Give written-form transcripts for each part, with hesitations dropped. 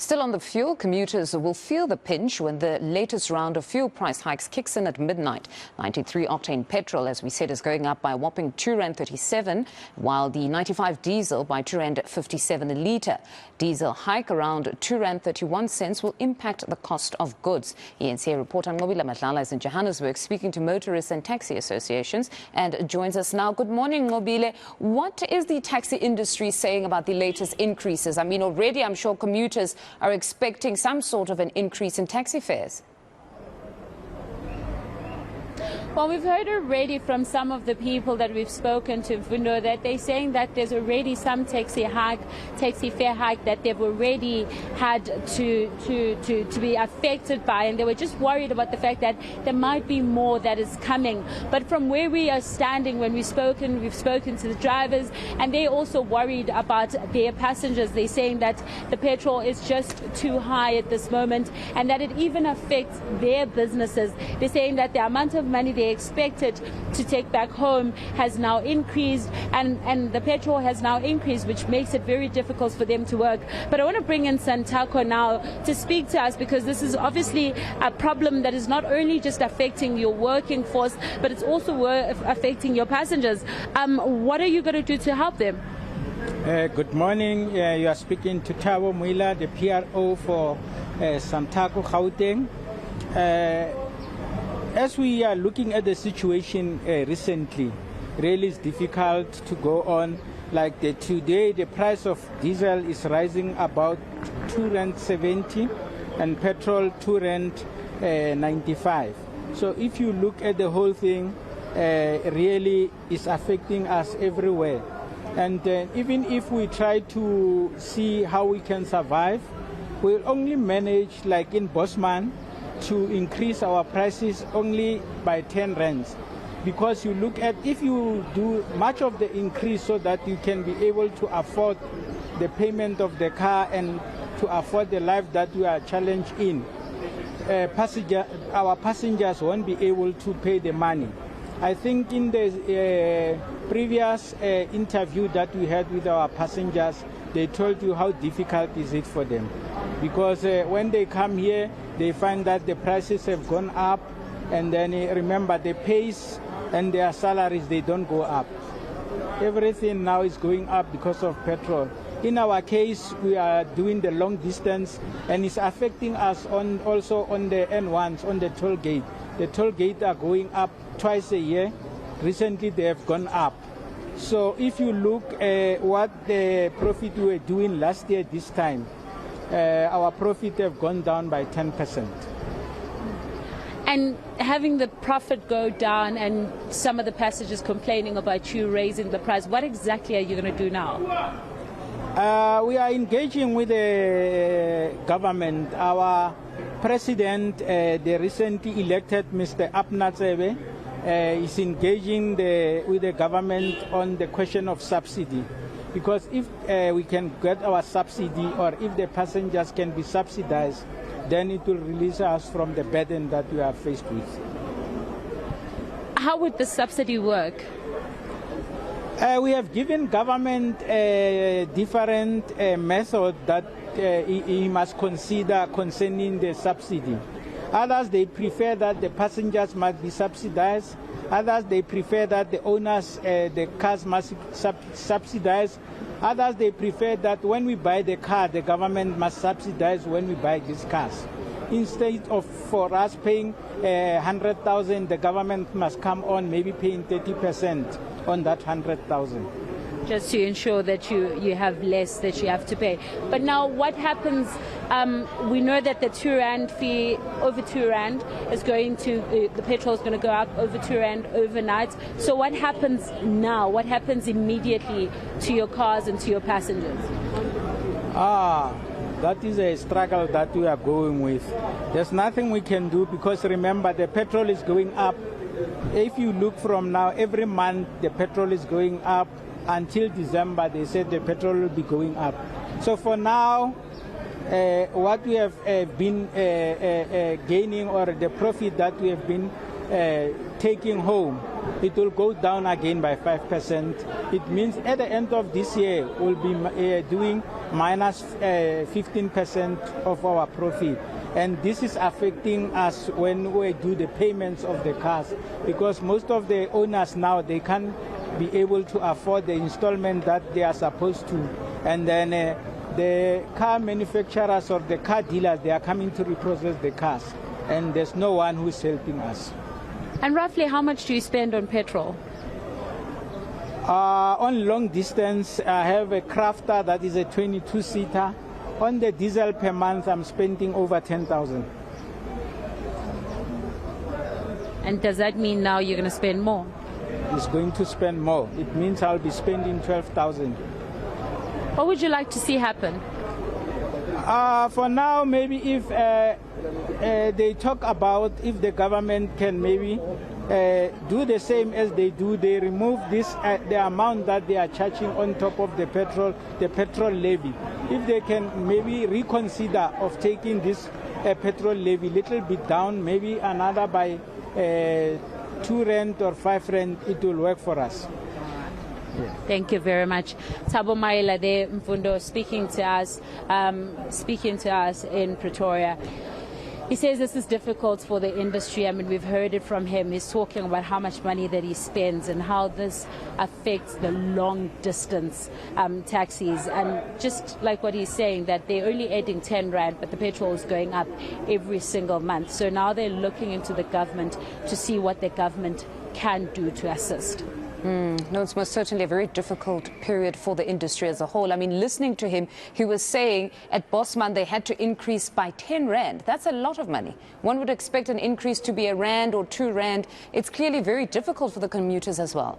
Still on the fuel, commuters will feel the pinch when the latest round of fuel price hikes kicks in at midnight. 93-octane petrol, as we said, is going up by a whopping R2.37, while the 95 diesel by R2.57 a litre. Diesel hike around R2.31 will impact the cost of goods. eNCA reporter Ngobila Madlala is in Johannesburg speaking to motorists and taxi associations and joins us now. Good morning, Ngobile. What is the taxi industry saying about the latest increases? I mean, already I'm sure commuters are expecting some sort of an increase in taxi fares. Well, we've heard already from some of the people that we've spoken to, Vundo, that they're saying that there's already some taxi fare hike that they've already had to be affected by, and they were just worried about the fact that there might be more that is coming. But from where we are standing, when we've spoken to the drivers, and they're also worried about their passengers. They're saying that the petrol is just too high at this moment, and that it even affects their businesses. They're saying that the amount of money they expected to take back home has now increased, and the petrol has now increased, which makes it very difficult for them to work. But I want to bring in Santako now to speak to us, because this is obviously a problem that is not only just affecting your working force, but it's also affecting your passengers. What are you going to do to help them? Good morning. You are speaking to Thabo Mwila, the PRO for Santako Gauteng. As we are looking at the situation recently, really it's difficult to go on. Like today, the price of diesel is rising about R2.70 and petrol R2.95. So if you look at the whole thing, really is affecting us everywhere. And even if we try to see how we can survive, we'll only manage, like in Bosman, to increase our prices only by 10 rands, because you look at, if you do much of the increase so that you can be able to afford the payment of the car and to afford the life that we are challenged in, our passengers won't be able to pay the money. I think in the previous interview that we had with our passengers, they told you how difficult is it for them, because when they come here, they find that the prices have gone up, and then remember the pays and their salaries, they don't go up. Everything now is going up because of petrol. In our case, we are doing the long distance, and it's affecting us also on the N1s, on the toll gate. The toll gate are going up twice a year. Recently, they have gone up. So if you look at what the profit we were doing last year this time, our profit have gone down by 10%. And having the profit go down and some of the passengers complaining about you raising the price, what exactly are you going to do now? We are engaging with the government. Our president, the recently elected Mr. Apnatsebe, is engaging with the government on the question of subsidy. Because if we can get our subsidy, or if the passengers can be subsidized, then it will release us from the burden that we are faced with. How would the subsidy work? We have given government a different method that he must consider concerning the subsidy. Others, they prefer that the passengers must be subsidized. Others, they prefer that the owners, the cars must subsidize. Others, they prefer that when we buy the car, the government must subsidize when we buy these cars. Instead of for us paying 100,000, the government must come on maybe paying 30% on that 100,000. Just to ensure that you have less that you have to pay. But now what happens, we know that the R2 fee, over R2 is going to, the petrol is going to go up over R2 overnight. So what happens now? What happens immediately to your cars and to your passengers? That is a struggle that we are going with. There's nothing we can do, because remember, the petrol is going up. If you look from now, every month the petrol is going up. Until December, they said the petrol will be going up. So for now, what we have been gaining, or the profit that we have been taking home, it will go down again by 5%. It means at the end of this year, we'll be doing minus 15% of our profit. And this is affecting us when we do the payments of the cars, because most of the owners now, they can't be able to afford the installment that they are supposed to. And then the car manufacturers or the car dealers, they are coming to reprocess the cars, and there's no one who's helping us. And roughly how much do you spend on petrol? On long distance, I have a Crafter that is a 22-seater. On the diesel per month, I'm spending over 10,000. And does that mean now you're going to spend more? It's going to spend more. It means I'll be spending 12,000. What would you like to see happen? For now, maybe if they talk about if the government can maybe do the same as they do, they remove this the amount that they are charging on top of the petrol levy. If they can maybe reconsider of taking this petrol levy a little bit down, maybe another by 2 rand or 5 rand, it will work for us. Yeah. Thank you very much. Thabo Maila there, Mfundo, speaking to us in Pretoria. He says this is difficult for the industry. I mean, we've heard it from him. He's talking about how much money that he spends and how this affects the long distance taxis. And just like what he's saying, that they're only adding 10 rand, but the petrol is going up every single month. So now they're looking into the government to see what the government can do to assist. No, it's most certainly a very difficult period for the industry as a whole. I mean, listening to him, he was saying at Bosman they had to increase by 10 rand. That's a lot of money. One would expect an increase to be a rand or 2 rand. It's clearly very difficult for the commuters as well.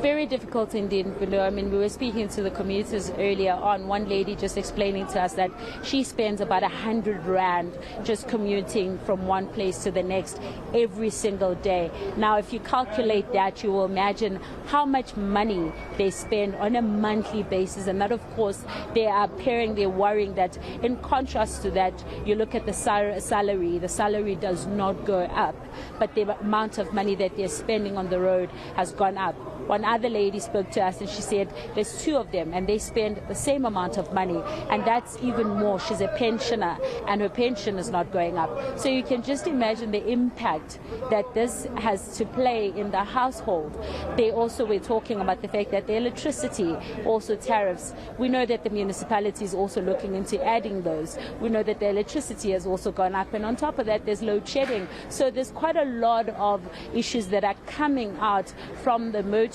Very difficult indeed. I mean, we were speaking to the commuters earlier on. One lady just explaining to us that she spends about 100 rand just commuting from one place to the next every single day. Now, if you calculate that, you will imagine how much money they spend on a monthly basis. And that, of course, they are they're worrying that in contrast to that, you look at the salary. The salary does not go up, but the amount of money that they're spending on the road has gone up. One other lady spoke to us and she said there's 2 of them and they spend the same amount of money, and that's even more. She's a pensioner and her pension is not going up. So you can just imagine the impact that this has to play in the household. They also were talking about the fact that the electricity, also tariffs. We know that the municipality is also looking into adding those. We know that the electricity has also gone up, and on top of that there's load shedding. So there's quite a lot of issues that are coming out from the motorists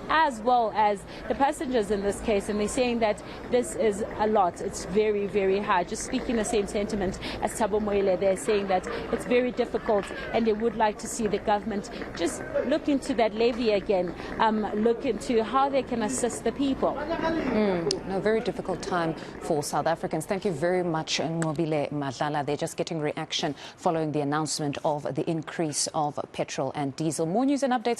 as well as the passengers in this case, and they're saying that this is a lot. It's very, very hard. Just speaking the same sentiment as Thabo Moile, they're saying that it's very difficult and they would like to see the government just look into that levy again, look into how they can assist the people. No, very difficult time for South Africans. Thank you very much, Nqobile Madlala. They're just getting reaction following the announcement of the increase of petrol and diesel. More news and updates.